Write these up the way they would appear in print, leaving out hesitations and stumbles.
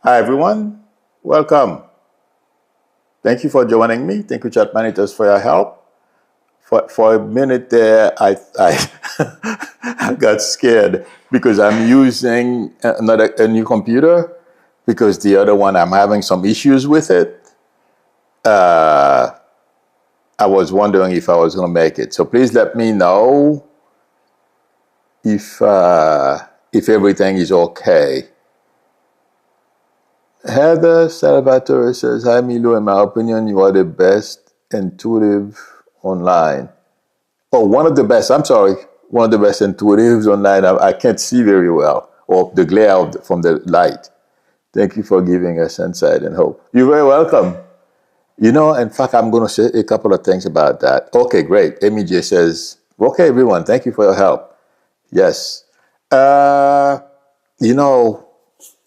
Hi everyone, welcome. Thank you for joining me. Thank you, chat managers, for your help. For a minute there, I I got scared because I'm using a new computer because the other one I'm having some issues with it. I was wondering if I was going to make it. So please let me know if everything is okay. Heather Salvatore says, "Hi Milo, in my opinion, you are the best intuitive online." Oh, one of the best. I'm sorry, one of the best intuitives online. I can't see very well, or the glare from the light. Thank you for giving us insight and hope. You're very welcome. In fact, I'm going to say a couple of things about that. Okay, great. Amy J says, "Okay, everyone, thank you for your help." Yes. Uh, you know,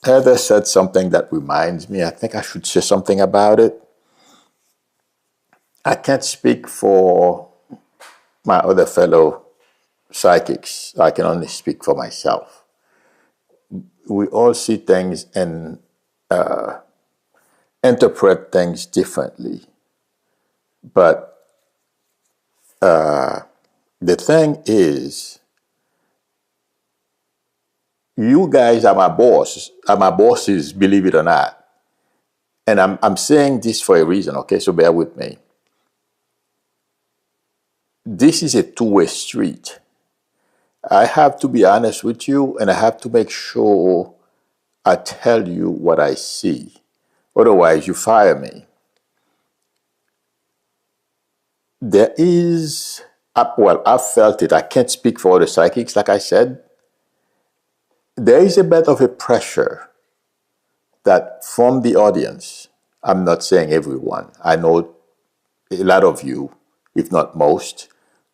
Heather said something that reminds me. I think I should say something about it. I can't speak for my other fellow psychics. I can only speak for myself. We all see things and interpret things differently. But the thing is, you guys are my boss, are my bosses, believe it or not. And I'm saying this for a reason, okay? So bear with me. This is a two-way street. I have to be honest with you, and I have to make sure I tell you what I see. Otherwise, you fire me. There is, well, I've felt it. I can't speak for other psychics, like I said. There is a bit of a pressure that from the audience, I'm not saying everyone, I know a lot of you, if not most,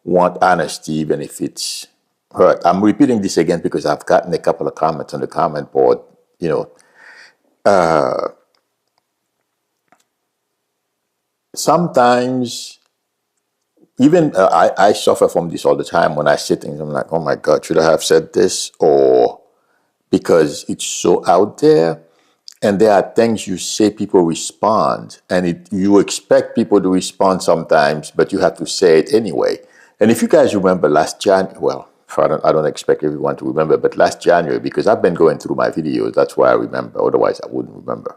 want honesty even if it's hurt. I'm repeating this again because I've gotten a couple of comments on the comment board. Sometimes even I suffer from this all the time when I sit and I'm like, oh my God, should I have said this? Or because it's so out there. And there are things you say, people respond, and you expect people to respond sometimes, but you have to say it anyway. And if you guys remember last January, well, I don't expect everyone to remember, but last January, because I've been going through my videos, that's why I remember. Otherwise, I wouldn't remember.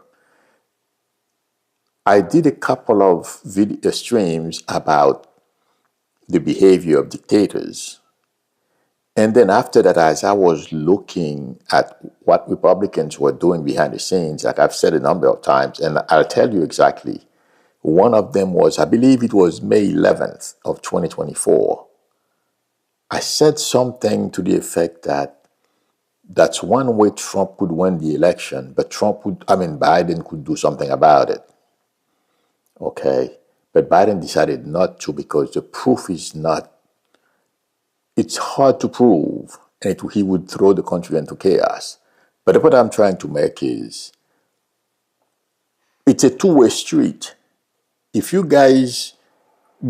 I did a couple of video streams about the behavior of dictators. And then after that, as I was looking at what Republicans were doing behind the scenes, like I've said a number of times, and I'll tell you exactly, one of them was, I believe it was May 11th of 2024. I said something to the effect that that's one way Trump could win the election, but Biden could do something about it. Okay? But Biden decided not to because the proof is not, it's hard to prove, and he would throw the country into chaos. But the point I'm trying to make is, it's a two-way street. If you guys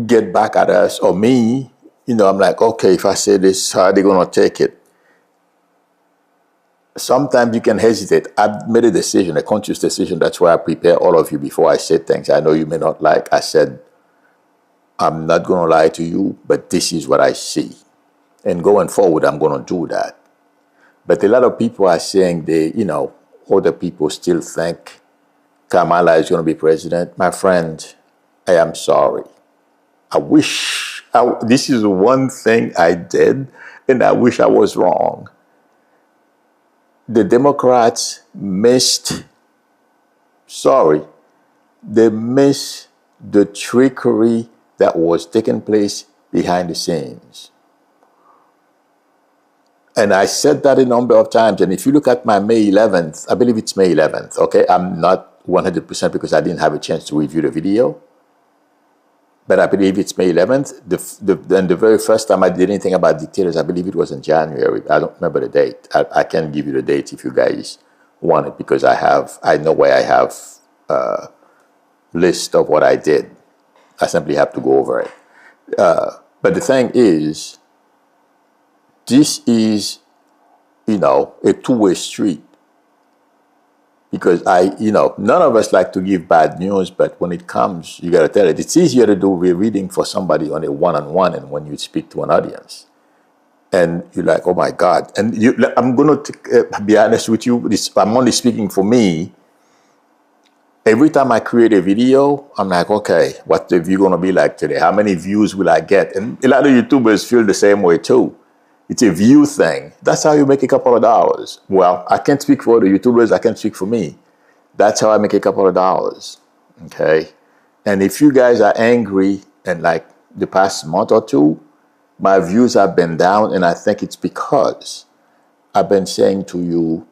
get back at us or me, I'm like, okay, if I say this, how are they going to take it? Sometimes you can hesitate. I've made a decision, a conscious decision. That's why I prepare all of you before I say things I know you may not like. I said, I'm not going to lie to you, but this is what I see. And going forward, I'm going to do that. But a lot of people are saying other people still think Kamala is going to be president. My friend, I am sorry. This is one thing I did, and I wish I was wrong. The Democrats they missed the trickery that was taking place behind the scenes. And I said that a number of times. And if you look at my May 11th, I believe it's May 11th, okay? I'm not 100% because I didn't have a chance to review the video. But I believe it's May 11th. The very first time I did anything about dictators, I believe it was in January. I don't remember the date. I can give you the date if you guys want it because I know where I have a list of what I did. I simply have to go over it. But the thing is, this is, a two-way street. Because none of us like to give bad news, but when it comes, you got to tell it. It's easier to do reading for somebody on a one-on-one and when you speak to an audience. And you're like, oh my God. And I'm going to be honest with you. I'm only speaking for me. Every time I create a video, I'm like, okay, what's the view going to be like today? How many views will I get? And a lot of YouTubers feel the same way too. It's a view thing. That's how you make a couple of dollars. Well, I can't speak for the YouTubers. I can't speak for me. That's how I make a couple of dollars. Okay. And if you guys are angry and like the past month or two, my views have been down, and I think it's because I've been saying to you,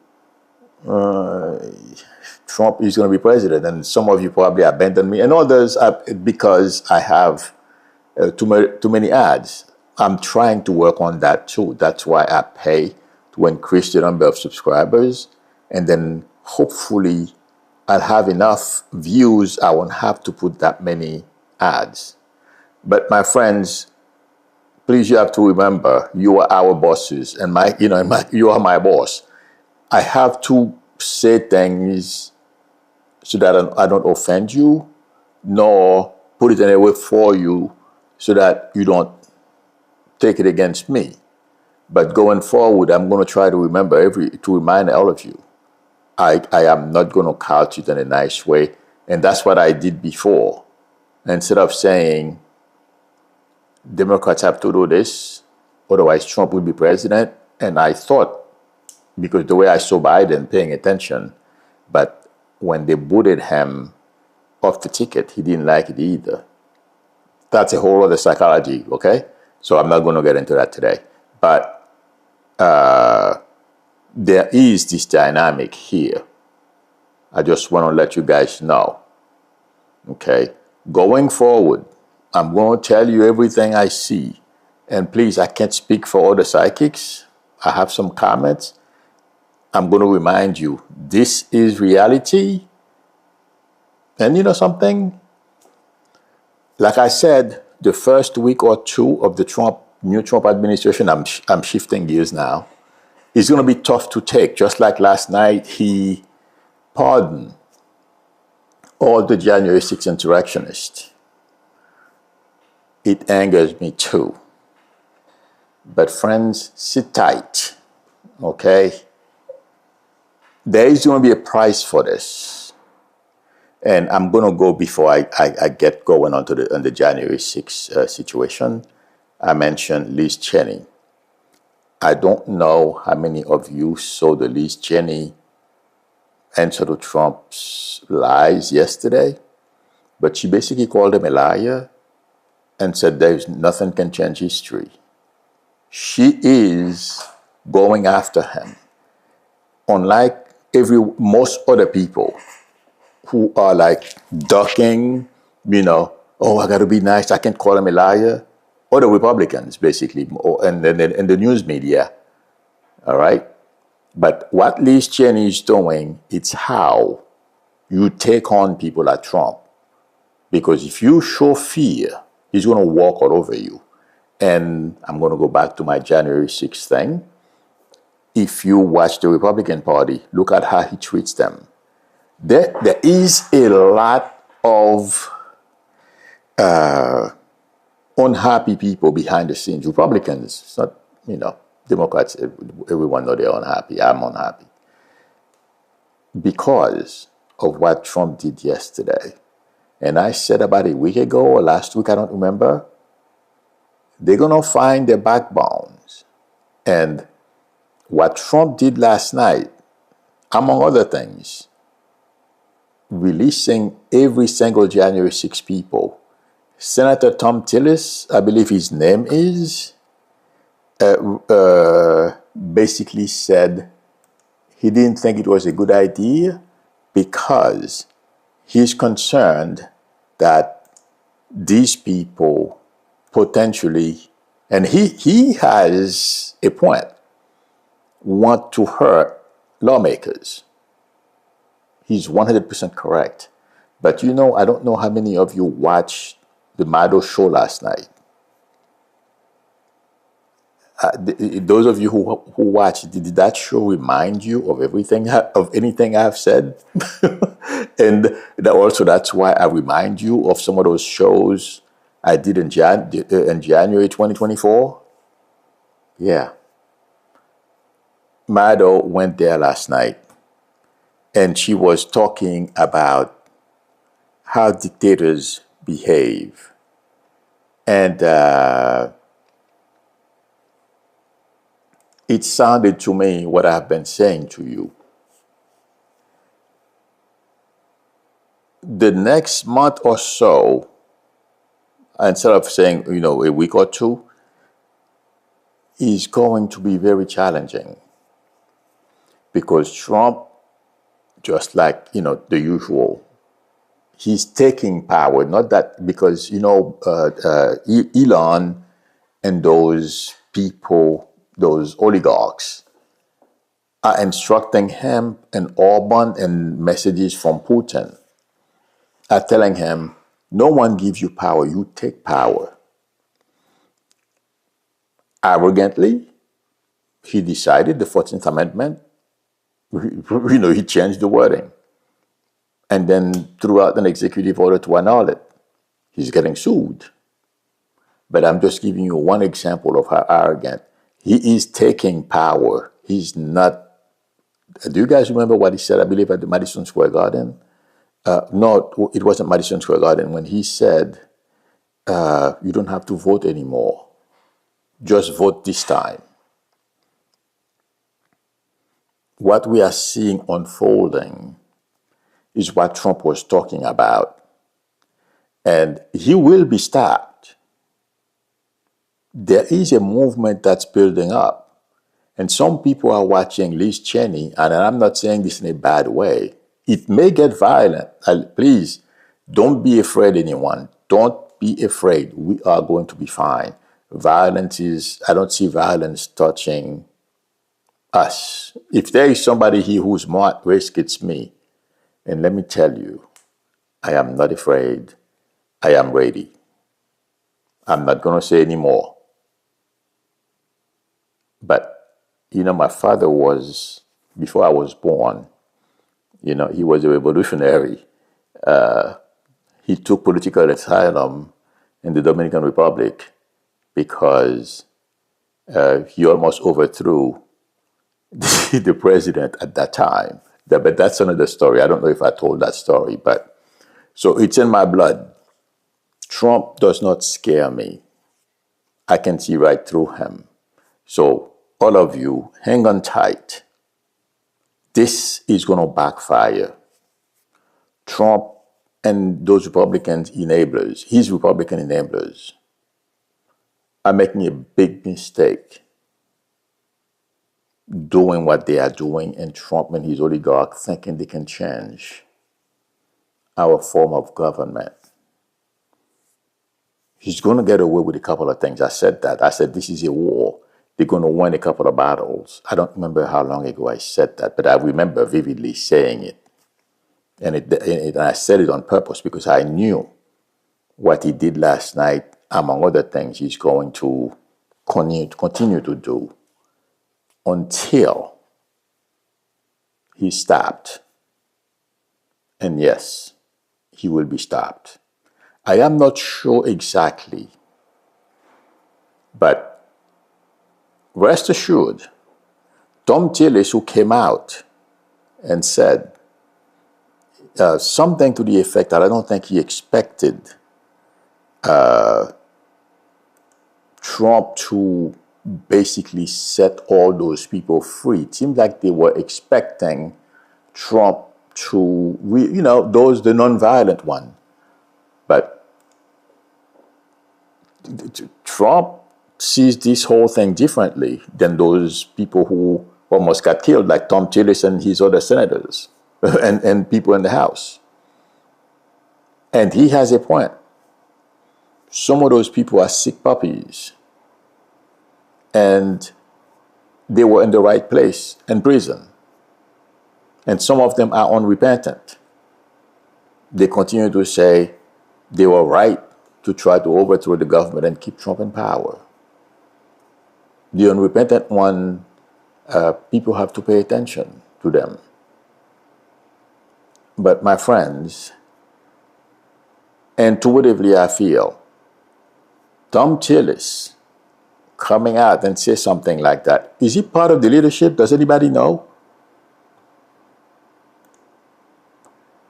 Trump is going to be president, and some of you probably abandoned me, and others because I have too many ads. I'm trying to work on that too. That's why I pay to increase the number of subscribers, and then hopefully I'll have enough views. I won't have to put that many ads. But my friends, please, you have to remember, you are our bosses, and you are my boss. I have to say things so that I don't offend you, nor put it in a way for you so that you don't take it against me. But going forward, I'm going to try to remind all of you, I am not going to couch it in a nice way. And that's what I did before. Instead of saying, Democrats have to do this, otherwise Trump will be president. And I thought, because the way I saw Biden paying attention, but when they booted him off the ticket, he didn't like it either. That's a whole other psychology, okay? So I'm not going to get into that today. But there is this dynamic here. I just want to let you guys know, okay? Going forward, I'm going to tell you everything I see. And please, I can't speak for other psychics. I have some comments. I'm going to remind you, this is reality. And you know something? Like I said, the first week or two of the new Trump administration, I'm shifting gears now, is going to be tough to take. Just like last night, he pardoned all the January 6th insurrectionists. It angers me too. But friends, sit tight, okay? There is going to be a price for this. And I'm going to go before I get going on the January 6th situation. I mentioned Liz Cheney. I don't know how many of you saw the Liz Cheney answer to Trump's lies yesterday, but she basically called him a liar and said there's nothing can change history. She is going after him. Unlike most other people who are like ducking, oh, I got to be nice, I can't call him a liar. Or the Republicans, basically, and the news media, all right? But what Liz Cheney is doing, it's how you take on people like Trump. Because if you show fear, he's going to walk all over you. And I'm going to go back to my January 6th thing. If you watch the Republican Party, look at how he treats them. There is a lot of unhappy people behind the scenes. Republicans, it's not, Democrats, everyone know they're unhappy. I'm unhappy. Because of what Trump did yesterday. And I said about a week ago or last week, I don't remember, they're going to find their backbones. And what Trump did last night, among other things, releasing every single January 6 people. Senator Tom Tillis, I believe his name is, basically said he didn't think it was a good idea because he's concerned that these people potentially, and he has a point, want to hurt lawmakers. He's 100% correct. But I don't know how many of you watched the Maddow show last night. those of you who watch, did that show remind you of everything, of anything I've said? And also that's why I remind you of some of those shows I did in January 2024. Yeah. Mado went there last night, and she was talking about how dictators behave. And it sounded to me what I've been saying to you. The next month or so, instead of saying, a week or two, is going to be very challenging, because Trump, just like, the usual, he's taking power. Not that because, Elon and those people, those oligarchs, are instructing him, and Orban and messages from Putin are telling him, no one gives you power, you take power. Arrogantly, he decided the 14th Amendment, he changed the wording, and then threw out an executive order to annul it. He's getting sued. But I'm just giving you one example of how arrogant. He is taking power. He's not. Do you guys remember what he said, I believe, at the Madison Square Garden? No, it wasn't Madison Square Garden, when he said, you don't have to vote anymore. Just vote this time. What we are seeing unfolding is what Trump was talking about. And he will be stopped. There is a movement that's building up. And some people are watching Liz Cheney, and I'm not saying this in a bad way. It may get violent. Please, don't be afraid, anyone. Don't be afraid. We are going to be fine. I don't see violence touching us. If there is somebody here who's more at risk, it's me. And let me tell you, I am not afraid. I am ready. I'm not going to say any more. But, my father was, before I was born, he was a revolutionary. He took political asylum in the Dominican Republic because he almost overthrew the president at that time. But that's another story. I don't know if I told that story, but so it's in my blood. Trump does not scare me. I can see right through him. So all of you, hang on tight. This is going to backfire. Trump and those Republican enablers, his Republican enablers, are making a big mistake doing what they are doing, and Trump and his oligarch thinking they can change our form of government. He's going to get away with a couple of things. I said that. I said this is a war. They're going to win a couple of battles. I don't remember how long ago I said that, but I remember vividly saying it. And I said it on purpose because I knew what he did last night, among other things, he's going to continue to do until he's stopped. And yes, he will be stopped. I am not sure exactly, but rest assured, Tom Tillis, who came out and said something to the effect that I don't think he expected Trump to basically set all those people free. It seemed like they were expecting Trump to, those, the nonviolent one. But Trump sees this whole thing differently than those people who almost got killed, like Tom Tillis and his other senators and people in the House. And he has a point. Some of those people are sick puppies. And they were in the right place, in prison. And some of them are unrepentant. They continue to say they were right to try to overthrow the government and keep Trump in power. The unrepentant one, people have to pay attention to them. But my friends, intuitively I feel, Tom Tillis coming out and say something like that, is he part of the leadership? Does anybody know?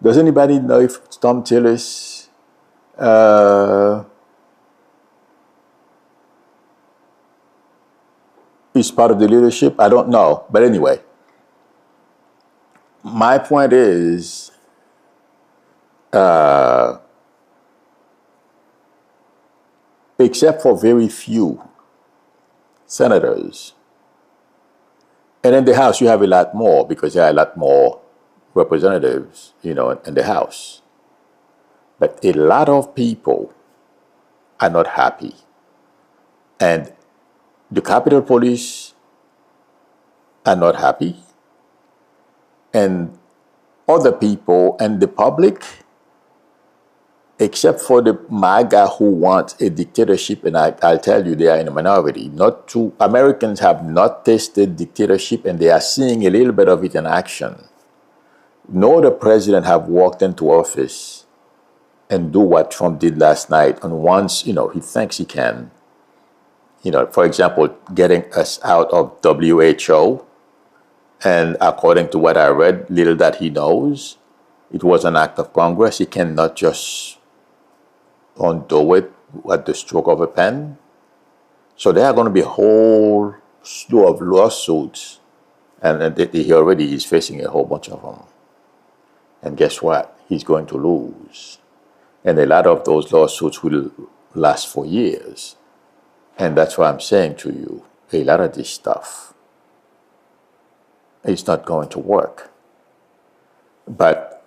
Does anybody know if Tom Tillis is part of the leadership? I don't know. But anyway, my point is, except for very few senators, and in the House you have a lot more because there are a lot more representatives, in the House. But a lot of people are not happy. And the Capitol Police are not happy. And other people and the public, except for the MAGA who want a dictatorship, and I'll tell you they are in a minority. Americans have not tasted dictatorship, and they are seeing a little bit of it in action. No other president have walked into office and do what Trump did last night. And once, he thinks he can, for example, getting us out of WHO. And according to what I read, little that he knows, it was an act of Congress. He cannot just undo it at the stroke of a pen. So there are going to be a whole slew of lawsuits. And he already is facing a whole bunch of them. And guess what? He's going to lose. And a lot of those lawsuits will last for years. And that's why I'm saying to you, a lot of this stuff is not going to work. But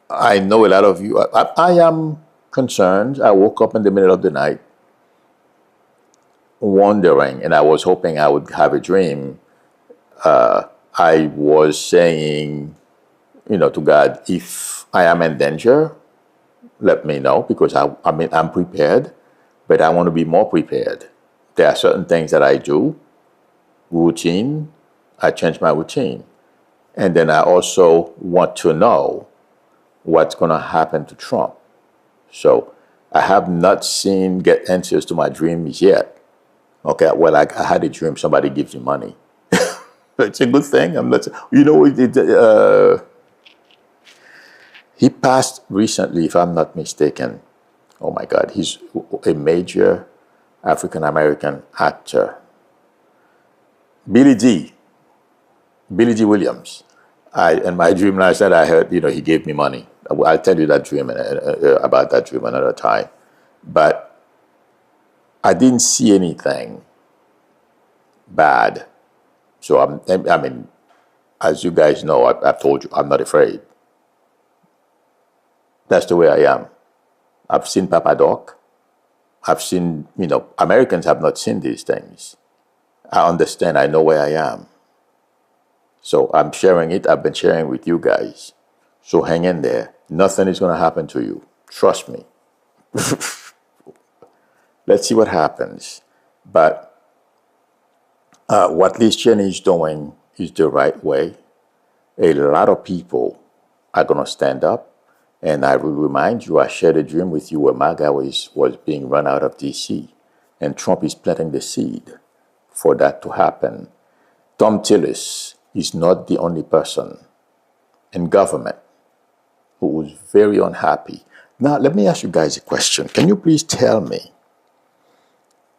I know a lot of you, I am concerned. I woke up in the middle of the night wondering, and I was hoping I would have a dream. I was saying, to God, if I am in danger, let me know, because I'm prepared, but I want to be more prepared. There are certain things that I do, routine, I change my routine. And then I also want to know what's going to happen to Trump. So I have not get answers to my dreams yet. Okay, well, I had a dream somebody gives you money. It's a good thing. I'm not, he passed recently, if I'm not mistaken. Oh my God, he's a major African-American actor. Billy D. Williams. In my dream last night, I heard, he gave me money. I'll tell you that dream, about that dream another time. But I didn't see anything bad. So, as you guys know, I've told you, I'm not afraid. That's the way I am. I've seen Papa Doc. I've seen, Americans have not seen these things. I understand. I know where I am. So I'm sharing it. I've been sharing with you guys. So hang in there. Nothing is going to happen to you. Trust me. Let's see what happens. But what Liz Cheney is doing is the right way. A lot of people are going to stand up. And I will remind you, I shared a dream with you where MAGA was being run out of D.C. And Trump is planting the seed for that to happen. Tom Tillis is not the only person in government who was very unhappy. Now, let me ask you guys a question. Can you please tell me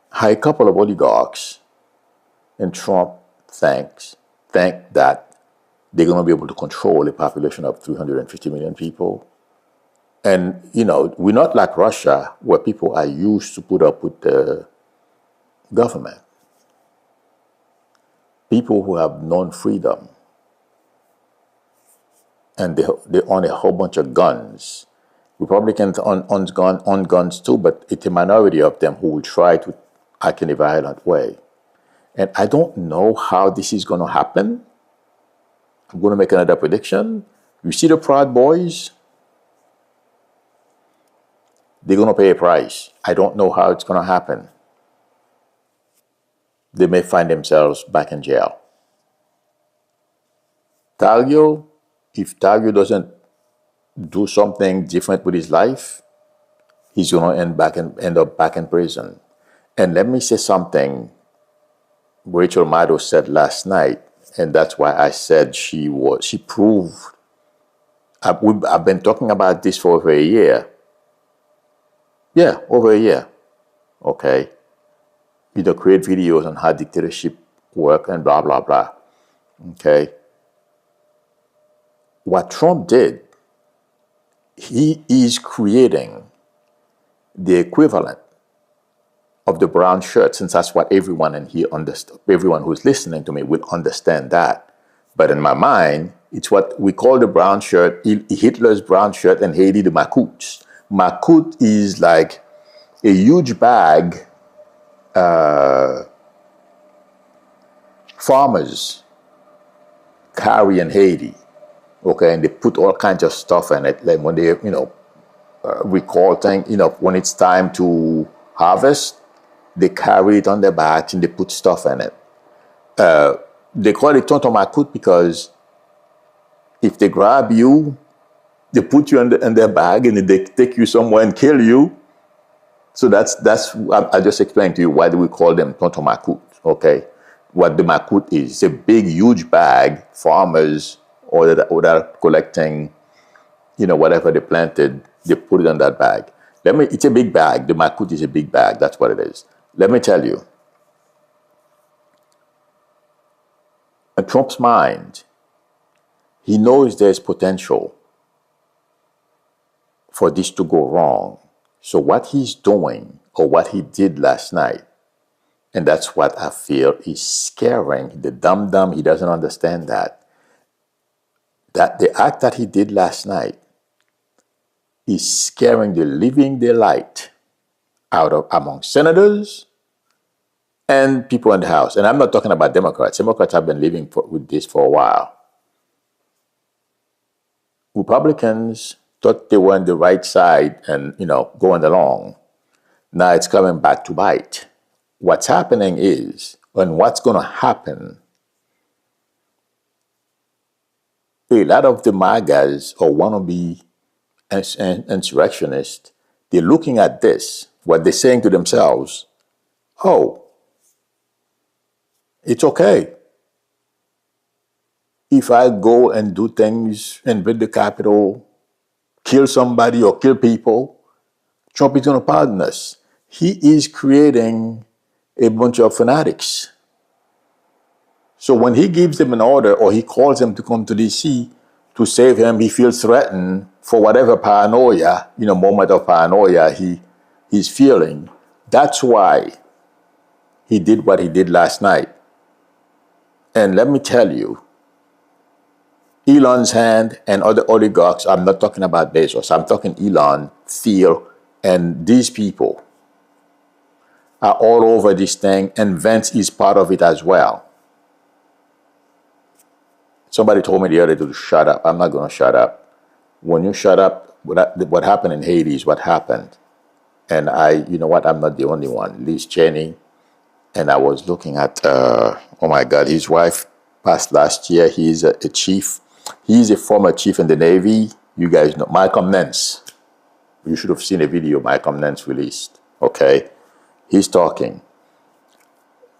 how a couple of oligarchs in Trump think that they're going to be able to control a population of 350 million people? And, we're not like Russia, where people are used to put up with the government. People who have known freedom, and they own a whole bunch of guns. Republicans own guns too, but it's a minority of them who will try to act in a violent way. And I don't know how this is going to happen. I'm going to make another prediction. You see the Proud Boys? They're going to pay a price. I don't know how it's going to happen. they may find themselves back in jail. Taglio, if Taglio doesn't do something different with his life, he's going to end up back in prison. And let me say something Rachel Maddow said last night, and that's why I said she proved. I've been talking about this for over a year. Yeah, over a year. Okay. Create videos on how dictatorship work and blah, blah, blah. Okay. What Trump did, he is creating the equivalent of the brown shirt, since that's what everyone in here understood. Everyone who's listening to me will understand that. But in my mind, it's what we call the brown shirt, Hitler's brown shirt, and Haiti the macoutes. Macoute is like a huge bag farmers carry in Haiti. Okay, and they put all kinds of stuff in it. Like when they, recall thing, when it's time to harvest, they carry it on their backs and they put stuff in it. They call it tonton macoute because if they grab you, they put you in their bag and they take you somewhere and kill you. So that's I just explained to you why do we call them tonton macoute. Okay, what the macoute is, it's a big, huge bag farmers or that are collecting, whatever they planted, they put it in that bag. It's a big bag. The macoute is a big bag. That's what it is. Let me tell you, in Trump's mind, he knows there's potential for this to go wrong. So what he's doing, or what he did last night, and that's what I feel is scaring the dumb, he doesn't understand that the act that he did last night is scaring the living daylight out of among senators and people in the House. And I'm not talking about Democrats. Democrats have been living with this for a while. Republicans thought they were on the right side and, going along. Now it's coming back to bite. What's happening is, and what's going to happen, a lot of the MAGAs or wannabe insurrectionists, they're looking at this, what they're saying to themselves, oh, it's okay if I go and do things, invade the Capitol, kill somebody or kill people, Trump is going to pardon us. He is creating a bunch of fanatics. So when he gives them an order or he calls them to come to D.C. to save him, he feels threatened for whatever paranoia, moment of paranoia he's feeling. That's why he did what he did last night. And let me tell you, Elon's hand and other oligarchs, I'm not talking about Bezos, I'm talking Elon, Thiel, and these people are all over this thing, and Vance is part of it as well. Somebody told me the other day to shut up. I'm not going to shut up. When you shut up, what happened in Haiti is what happened. And I'm not the only one. Liz Cheney, and I was looking at, oh my God, his wife passed last year. He's a chief. He's a former chief in the Navy. You guys know, Malcolm Nance. You should have seen a video Malcolm Nance released. Okay? He's talking.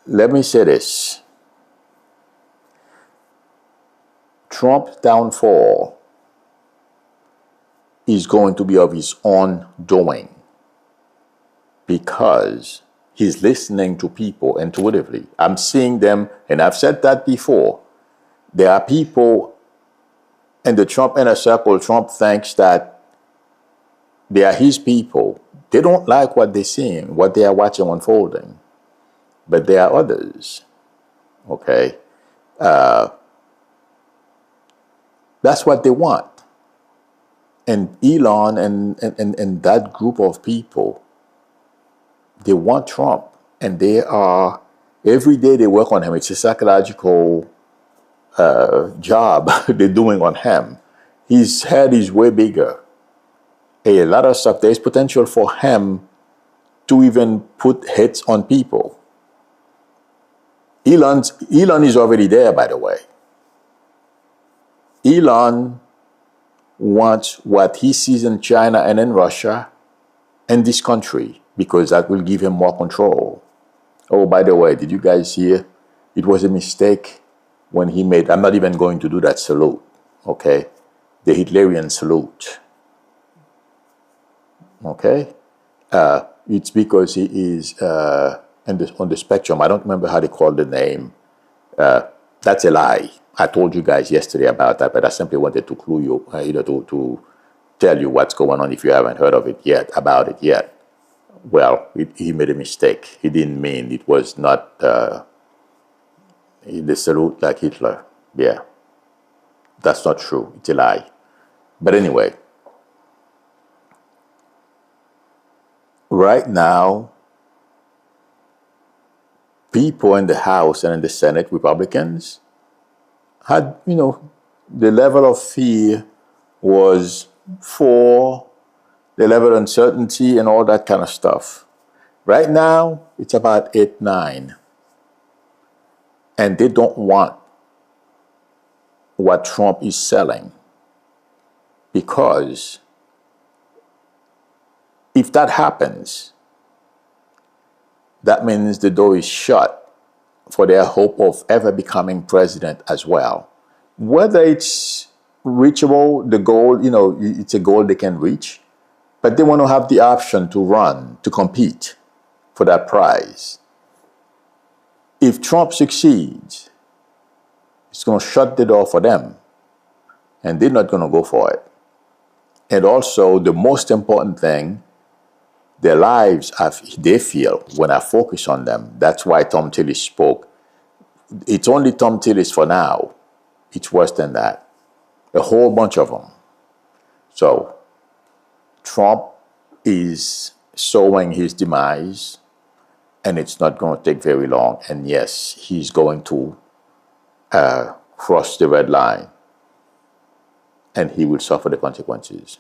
Let me say this. Trump's downfall is going to be of his own doing because he's listening to people intuitively. I'm seeing them, and I've said that before. There are people in the Trump inner circle. Trump thinks that they are his people. They don't like what they're seeing, what they are watching unfolding. But there are others, okay? That's what they want. And Elon and that group of people, they want Trump. And they are, every day they work on him. It's a psychological job they're doing on him. His head is way bigger. A lot of stuff, there's potential for him to even put hits on people. Elon is already there, by the way. Elon wants what he sees in China and in Russia and this country, because that will give him more control. Oh, by the way, did you guys hear? It was a mistake when he made, I'm not even going to do that salute, okay? The Hitlerian salute, okay? It's because he is on the spectrum. I don't remember how they call the name. That's a lie. I told you guys yesterday about that, but I simply wanted to clue you, to tell you what's going on if you haven't heard of it yet, about it yet. Well, he made a mistake. He didn't mean it was not the salute like Hitler. Yeah, that's not true. It's a lie. But anyway, right now, people in the House and in the Senate, Republicans, had, the level of fear was for the level of uncertainty and all that kind of stuff. Right now, it's about 8, 9. And they don't want what Trump is selling. Because if that happens, that means the door is shut for their hope of ever becoming president as well. Whether it's reachable, the goal, it's a goal they can reach, but they want to have the option to run, to compete for that prize. If Trump succeeds, it's going to shut the door for them, and they're not going to go for it. And also, the most important thing, their lives, they feel, when I focus on them, that's why Tom Tillis spoke. It's only Tom Tillis for now. It's worse than that. A whole bunch of them. So, Trump is sowing his demise, and it's not going to take very long. And yes, he's going to cross the red line, and he will suffer the consequences.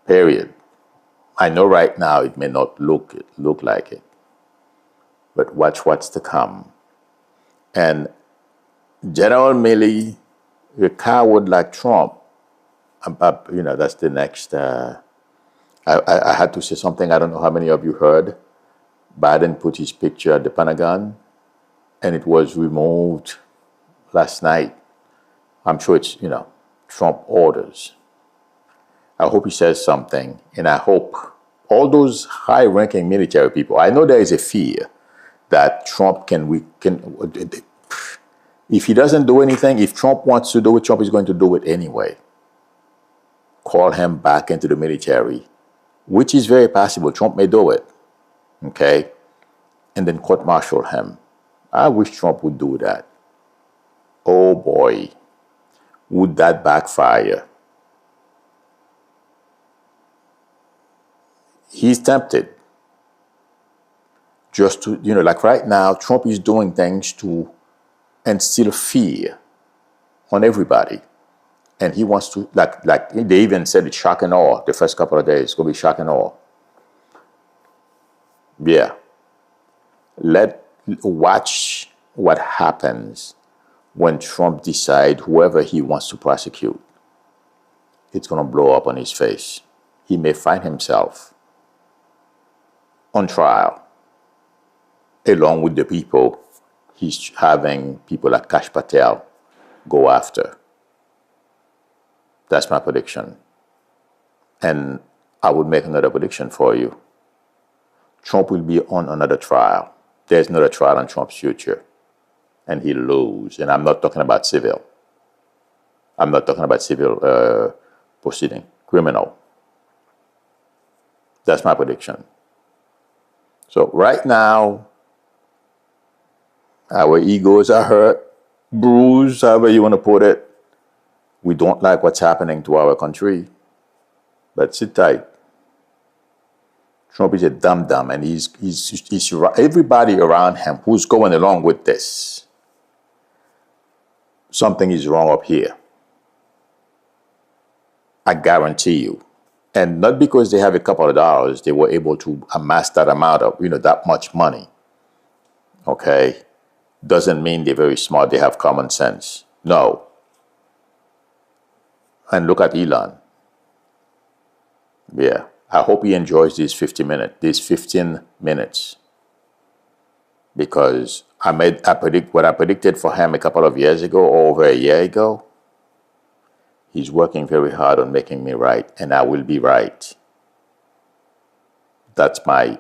Period. I know right now it may not look like it, but watch what's to come. And General Milley, a coward like Trump, that's the next. I had to say something. I don't know how many of you heard. Biden put his picture at the Pentagon, and it was removed last night. I'm sure it's, Trump orders. I hope he says something, and I hope all those high-ranking military people, I know there is a fear that Trump if he doesn't do anything, if Trump wants to do it, Trump is going to do it anyway. Call him back into the military, which is very possible. Trump may do it, okay? And then court-martial him. I wish Trump would do that. Oh boy, would that backfire? He's tempted just to, like right now, Trump is doing things to instill fear on everybody. And he wants to, like they even said it's shock and awe the first couple of days. It's going to be shock and awe. Yeah. Watch what happens when Trump decides whoever he wants to prosecute. It's going to blow up on his face. He may find himself on trial, along with the people he's having people like Kash Patel go after. That's my prediction. And I would make another prediction for you. Trump will be on another trial. There's another trial on Trump's future. And he'll lose. And I'm not talking about civil. I'm not talking about civil proceeding. Criminal. That's my prediction. So right now, our egos are hurt, bruised, however you want to put it. We don't like what's happening to our country. But sit tight. Trump is a dum-dum, and he's everybody around him who's going along with this. Something is wrong up here. I guarantee you. And not because they have a couple of dollars, they were able to amass that amount of, that much money. okay, doesn't mean they're very smart, they have common sense. No. And look at Elon. Yeah. I hope he enjoys these 15 minutes. Because I predict what I predicted for him a couple of years ago or over a year ago. He's working very hard on making me right, and I will be right. That's my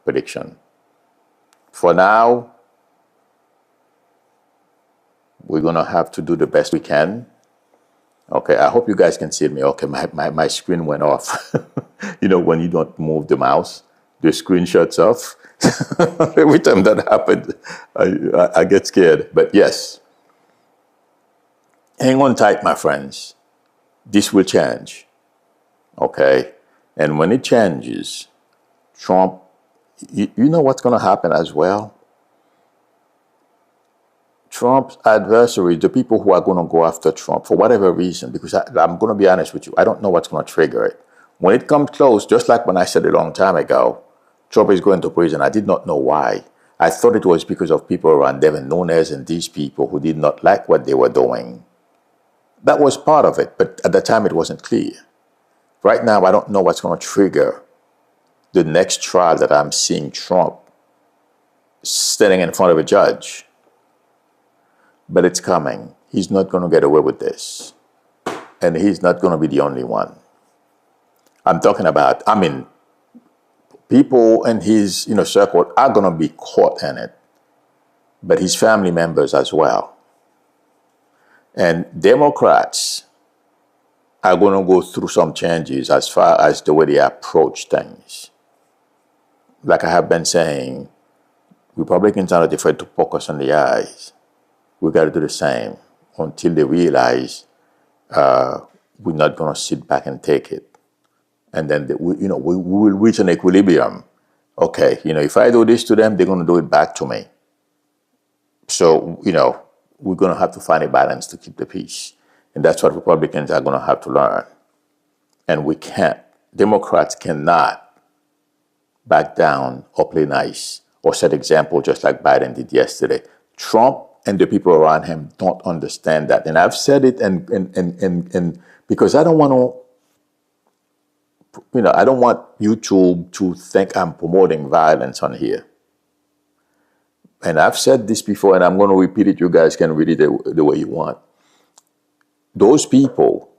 prediction. For now, we're going to have to do the best we can. Okay, I hope you guys can see me. Okay, my screen went off. You know, when you don't move the mouse, the screen shuts off. Every time that happens, I get scared. But yes, hang on tight, my friends. This will change. Okay? And when it changes, Trump, you know what's going to happen as well? Trump's adversaries, the people who are going to go after Trump for whatever reason, because I'm going to be honest with you, I don't know what's going to trigger it. When it comes close, just like when I said a long time ago, Trump is going to prison. I did not know why. I thought it was because of people around Devin Nunes and these people who did not like what they were doing. That was part of it, but at the time it wasn't clear. Right now, I don't know what's going to trigger the next trial that I'm seeing Trump standing in front of a judge. But it's coming. He's not going to get away with this. And he's not going to be the only one. I'm talking about, people in his circle are going to be caught in it. But his family members as well. And Democrats are going to go through some changes as far as the way they approach things. Like I have been saying, Republicans are not afraid to focus on the eyes. We got to do the same until they realize we're not going to sit back and take it. And then we will reach an equilibrium. Okay, if I do this to them, they're going to do it back to me. So, we're going to have to find a balance to keep the peace. And that's what Republicans are going to have to learn. And we can't. Democrats cannot back down or play nice or set example just like Biden did yesterday. Trump and the people around him don't understand that. And I've said it and because I don't want to, I don't want YouTube to think I'm promoting violence on here. And I've said this before, and I'm going to repeat it. You guys can read it the way you want. Those people,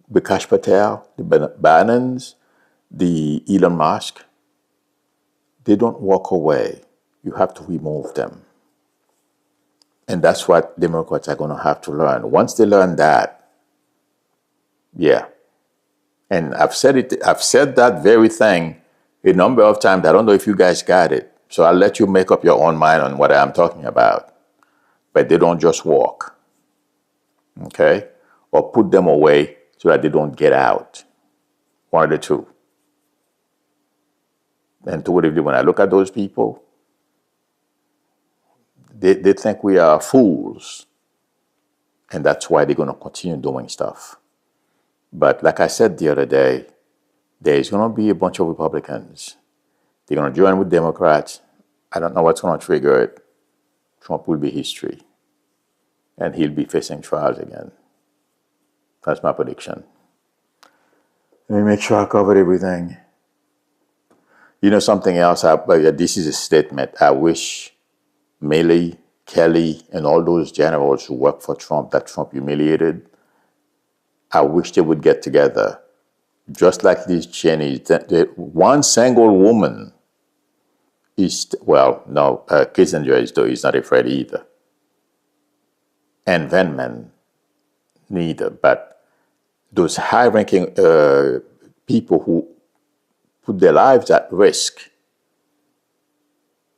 the Kash Patel, the Bannons, the Elon Musk, they don't walk away. You have to remove them. And that's what Democrats are going to have to learn. Once they learn that, yeah. And I've said that very thing a number of times. I don't know if you guys got it. So I'll let you make up your own mind on what I'm talking about. But they don't just walk. Okay? Or put them away so that they don't get out. One of the two. And intuitively, when I look at those people, they think we are fools. And that's why they're going to continue doing stuff. But like I said the other day, there's going to be a bunch of Republicans. They're going to join with Democrats. I don't know what's going to trigger it. Trump will be history. And he'll be facing trials again. That's my prediction. Let me make sure I covered everything. Something else, this is a statement. I wish Milley, Kelly, and all those generals who work for Trump that Trump humiliated, I wish they would get together. Just like these Cheney, one single woman is, Kissinger is not afraid either. And Vance neither. But those high-ranking people who put their lives at risk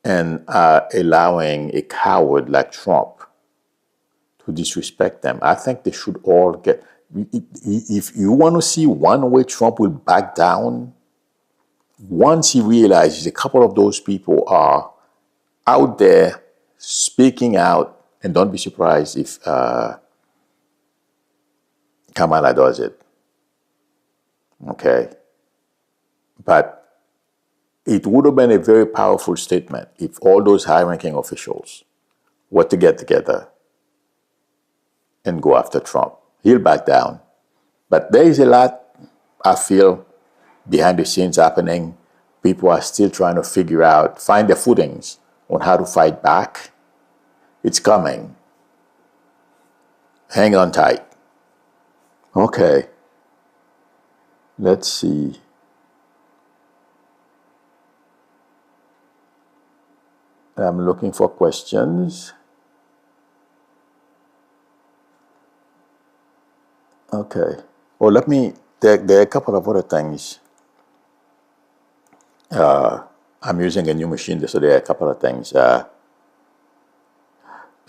and are allowing a coward like Trump to disrespect them, I think they should all get... If you want to see one way Trump will back down, once he realizes a couple of those people are out there speaking out, and don't be surprised if Kamala does it. Okay? But it would have been a very powerful statement if all those high-ranking officials were to get together and go after Trump. He'll back down. But there is a lot, I feel, behind the scenes happening. People are still trying to figure out, find their footings on how to fight back. It's coming. Hang on tight. Okay. Let's see. I'm looking for questions. Okay. Well, there are a couple of other things. I'm using a new machine, so there are a couple of things.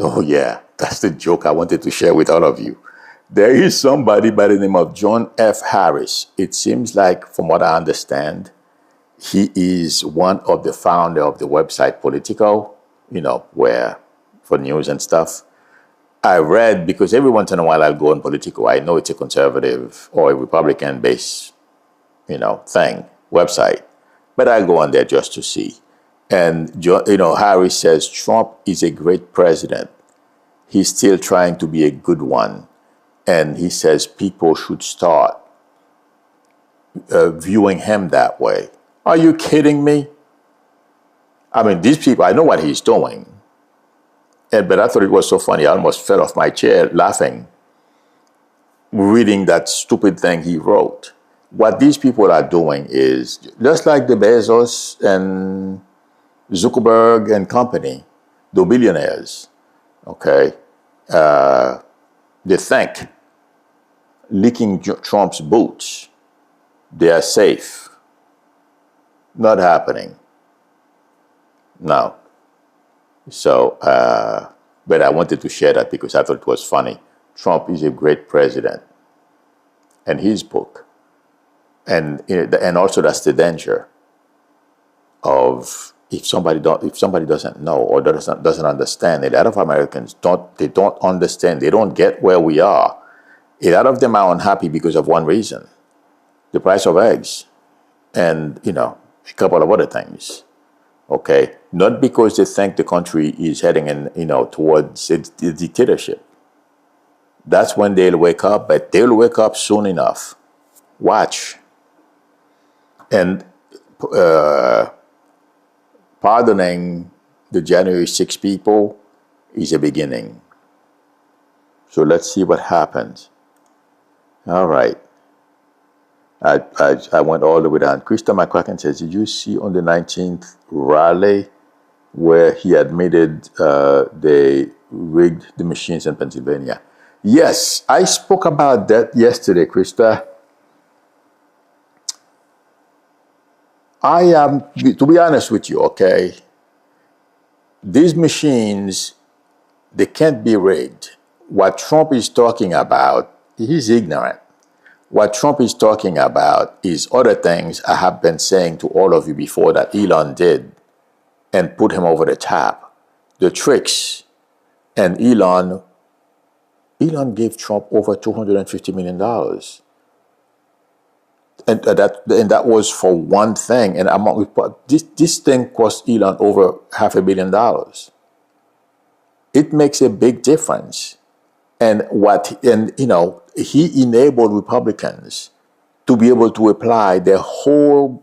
Oh, yeah, that's the joke I wanted to share with all of you. There is somebody by the name of John F. Harris. It seems like, from what I understand, he is one of the founder of the website Politico, where for news and stuff. I read, because every once in a while I'll go on Politico. I know it's a conservative or a Republican-based, website. But I'll go on there just to see. And, Harris says Trump is a great president. He's still trying to be a good one. And he says people should start viewing him that way. Are you kidding me? I mean, these people, I know what he's doing. But I thought it was so funny. I almost fell off my chair laughing, reading that stupid thing he wrote. What these people are doing is, just like the Bezos and Zuckerberg and company, the billionaires, okay, they think licking Trump's boots, they are safe. Not happening. No. So, but I wanted to share that because I thought it was funny. Trump is a great president. And his book. And also that's the danger of if somebody doesn't know or doesn't understand. A lot of Americans don't understand. They don't get where we are. A lot of them are unhappy because of one reason: the price of eggs, and a couple of other things. Okay, not because they think the country is heading towards a dictatorship. That's when they'll wake up, but they'll wake up soon enough. Watch. And pardoning the January 6 people is a beginning. So let's see what happens. All right. I went all the way down. Krista McCracken says, did you see on the 19th rally where he admitted they rigged the machines in Pennsylvania? Yes, I spoke about that yesterday, Krista. I am, to be honest with you, okay, these machines, they can't be rigged. What Trump is talking about, he's ignorant. What Trump is talking about is other things I have been saying to all of you before that Elon did and put him over the top. The tricks. And Elon gave Trump over $250 million. And that was for one thing. And this thing cost Elon over $500 million. It makes a big difference. And he enabled Republicans to be able to apply the whole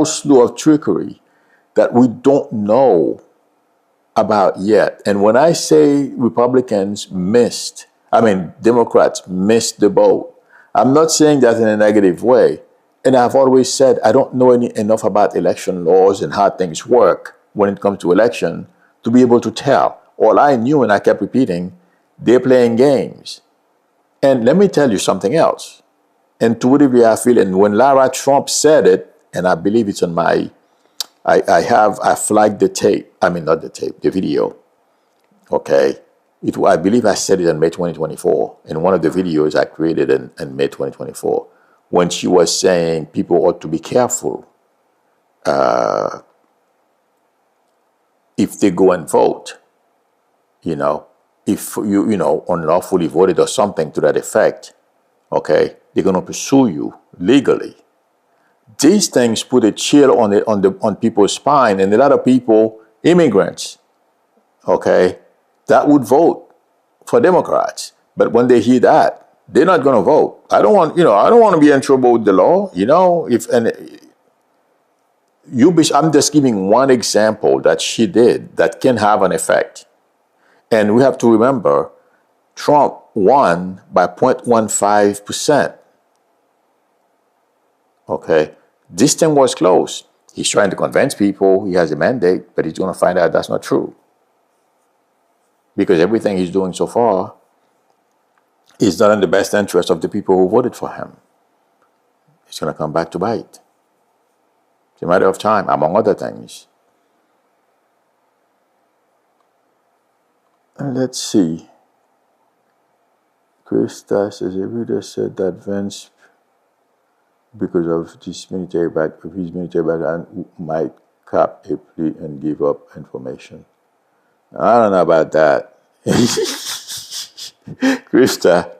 slew of trickery that we don't know about yet. And when I say Democrats missed the boat, I'm not saying that in a negative way. And I've always said I don't know enough about election laws and how things work when it comes to election to be able to tell. All I knew, and I kept repeating, they're playing games. And let me tell you something else. Intuitively, I feel, and when Lara Trump said it, and I believe it's on my, I flagged the tape. Not the tape, the video. Okay. I believe I said it in May 2024 in one of the videos I created in May 2024 when she was saying people ought to be careful if they go and vote, if you unlawfully voted or something to that effect, okay, they're going to pursue you legally. These things put a chill on people's spine, and a lot of people, immigrants, okay, that would vote for Democrats. But when they hear that, they're not going to vote. I don't want to be in trouble with the law. I'm just giving one example that she did that can have an effect. And we have to remember, Trump won by 0.15%. Okay, this thing was close. He's trying to convince people he has a mandate, but he's going to find out that's not true. Because everything he's doing so far is not in the best interest of the people who voted for him. It's going to come back to bite. It's a matter of time, among other things. And let's see. Krista says, a reader said that Vance, because of his military background, might cap a plea and give up information. I don't know about that. Krista.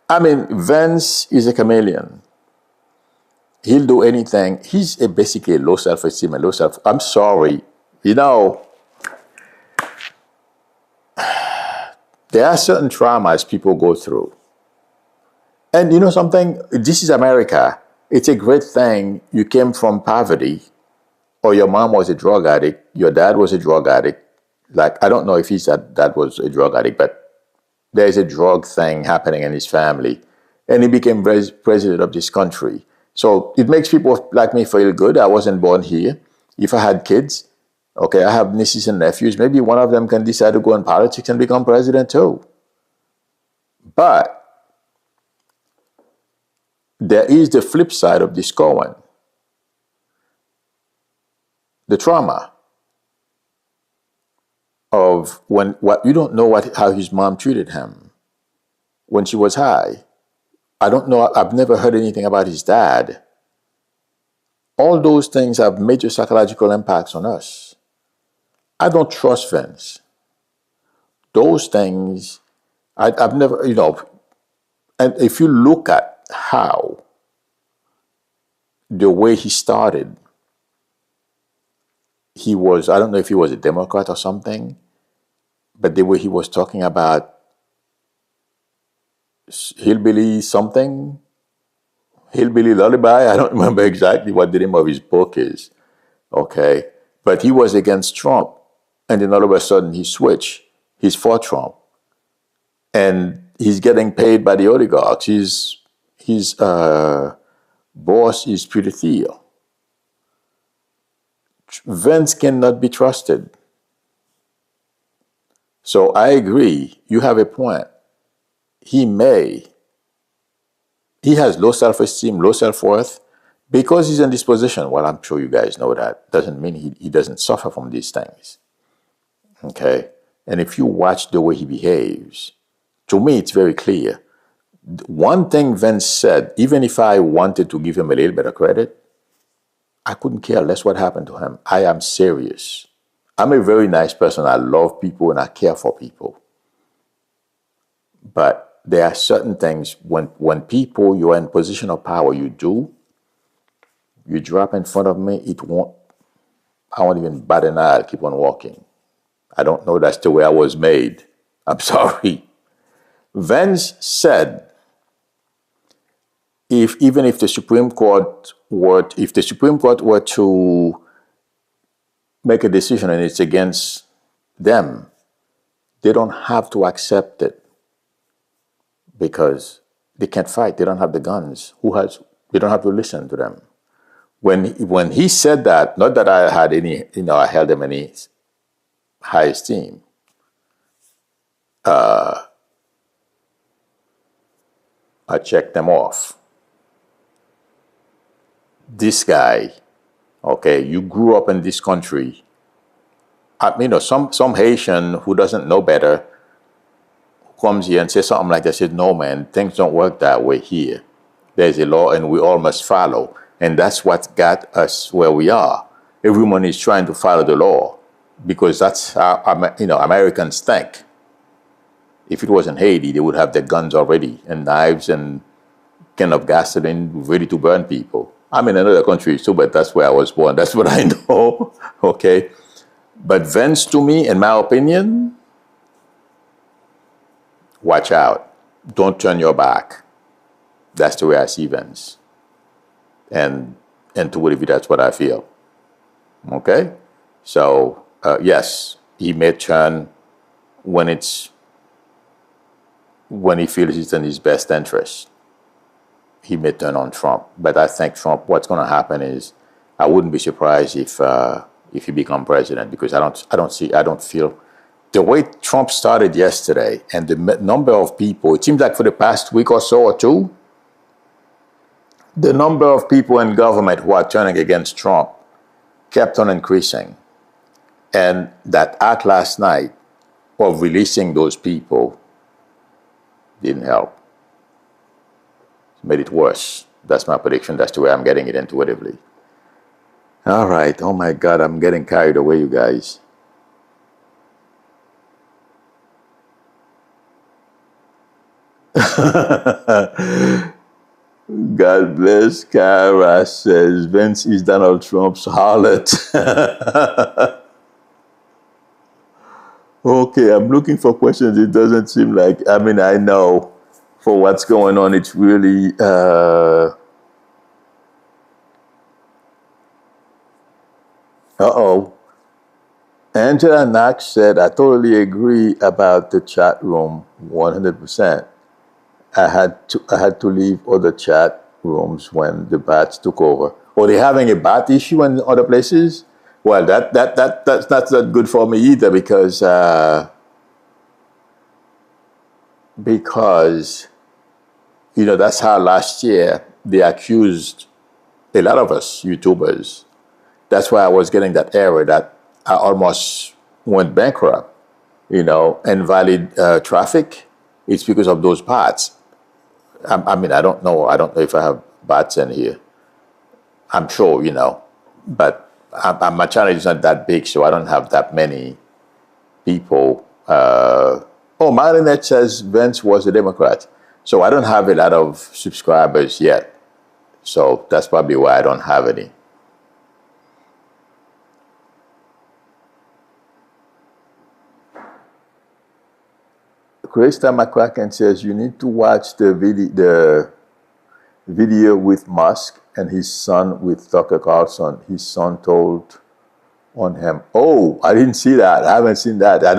I mean, Vance is a chameleon. He'll do anything. He's basically a low self-esteem and I'm sorry. There are certain traumas people go through. And you know something? This is America. It's a great thing. You came from poverty, or your mom was a drug addict, your dad was a drug addict. Like, I don't know if his dad was a drug addict, but there's a drug thing happening in his family. And he became president of this country. So it makes people like me feel good. I wasn't born here. If I had kids, okay, I have nieces and nephews, maybe one of them can decide to go in politics and become president too. But there is the flip side of this coin. The trauma of you don't know how his mom treated him when she was high. I don't know. I've never heard anything about his dad. All those things have major psychological impacts on us. I don't trust Vance. Those things, I've never, and if you look at how the way he started, he was, I don't know if he was a Democrat or something, but the way he was talking about hillbilly something, hillbilly lullaby, I don't remember exactly what the name of his book is, okay? But he was against Trump, and then all of a sudden he switched. He's for Trump. And he's getting paid by the oligarchs. His boss is pretty Theo. Vance cannot be trusted. So I agree. You have a point. He has low self-esteem, low self-worth, because he's in this position. Well, I'm sure you guys know that. Doesn't mean he doesn't suffer from these things. Okay? And if you watch the way he behaves, to me, it's very clear. One thing Vance said, even if I wanted to give him a little bit of credit, I couldn't care less what happened to him. I am serious. I'm a very nice person. I love people and I care for people. But there are certain things when people, you're in position of power, you drop in front of me, I won't even bat an eye, I'll keep on walking. I don't know, that's the way I was made. I'm sorry. Vance said, even if the Supreme Court were to make a decision and it's against them, they don't have to accept it because they can't fight. They don't have the guns. They don't have to listen to them. When he said that, not that I had I held them any high esteem. I checked them off. This guy, okay, you grew up in this country. Some Haitian who doesn't know better comes here and says something like that. Says, no, man, things don't work that way here. There's a law and we all must follow. And that's what got us where we are. Everyone is trying to follow the law because that's how Americans think. If it was in Haiti, they would have their guns already and knives and can of gasoline ready to burn people. I'm in another country too, but that's where I was born. That's what I know. Okay. But Vance, to me, in my opinion, watch out. Don't turn your back. That's the way I see Vance. And intuitively, that's what I feel. Okay? So, yes, he may turn when he feels it's in his best interest. He may turn on Trump. But I think Trump, what's going to happen is, I wouldn't be surprised if he become president, because I don't feel the way Trump started yesterday and the number of people, it seems like for the past week or so or two, the number of people in government who are turning against Trump kept on increasing. And that act last night of releasing those people didn't help. It made it worse. That's my prediction. That's the way I'm getting it intuitively. All right. Oh my God, I'm getting carried away, you guys. God bless. Kara says Vance is Donald Trump's harlot. Okay, I'm looking for questions. It doesn't seem like, I mean, I know for what's going on, it's really uh-oh. Angela Knox said, I totally agree about the chat room, 100%. I had to leave other chat rooms when the bats took over. Or they're having a bat issue in other places? Well, that's not good for me either, because that's how last year they accused a lot of us YouTubers. That's why I was getting that error that I almost went bankrupt. Invalid traffic. It's because of those bots. I mean, I don't know if I have bots in here. I'm sure, but my channel is not that big, so I don't have that many people. Marinette says Vance was a Democrat. So I don't have a lot of subscribers yet. So that's probably why I don't have any. Krista McCracken says you need to watch the video with Musk and his son with Tucker Carlson. His son told on him. Oh, I didn't see that. I haven't seen that. I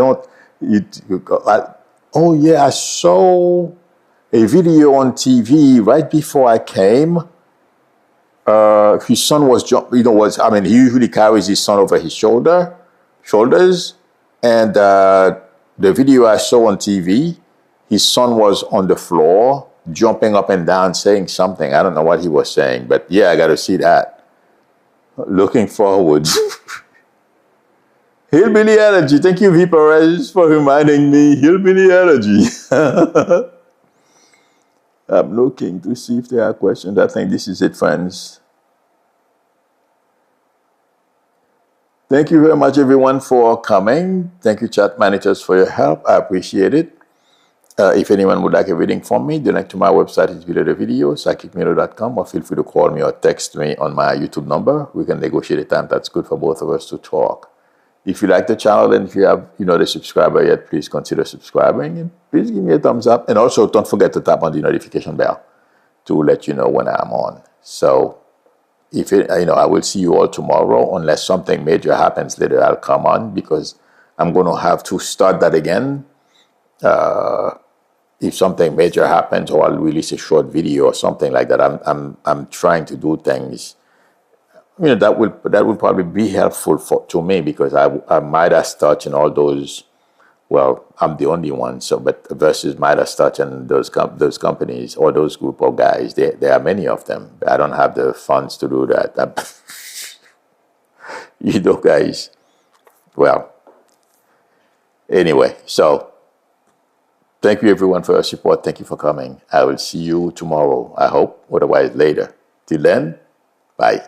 saw a video on TV right before I came. His son was he usually carries his son over his shoulders, and the video I saw on TV, his son was on the floor, jumping up and down, saying something. I don't know what he was saying, but yeah, I got to see that. Looking forward. Hillbilly Energy. Thank you, V. Perez, for reminding me. Hillbilly Energy. I'm looking to see if there are questions. I think this is it, friends. Thank you very much, everyone, for coming. Thank you, chat managers, for your help. I appreciate it. If anyone would like a reading from me, the link to my website is below the video, psychicmiller.com, or feel free to call me or text me on my YouTube number. We can negotiate a time that's good for both of us to talk. If you like the channel and if you have the subscriber yet, please consider subscribing, and please give me a thumbs up. And also, don't forget to tap on the notification bell to let you know when I'm on. So, I will see you all tomorrow. Unless something major happens later, I'll come on, because I'm going to have to start that again. If something major happens, or I'll release a short video or something like that. I'm trying to do things. That will probably be helpful to me, because I might have touched in all those. Well, I'm the only one. So, but versus might have touched in those companies or those group of guys. There are many of them. I don't have the funds to do that. Guys. Well. Anyway, so. Thank you, everyone, for your support. Thank you for coming. I will see you tomorrow, I hope. Otherwise, later. Till then, bye.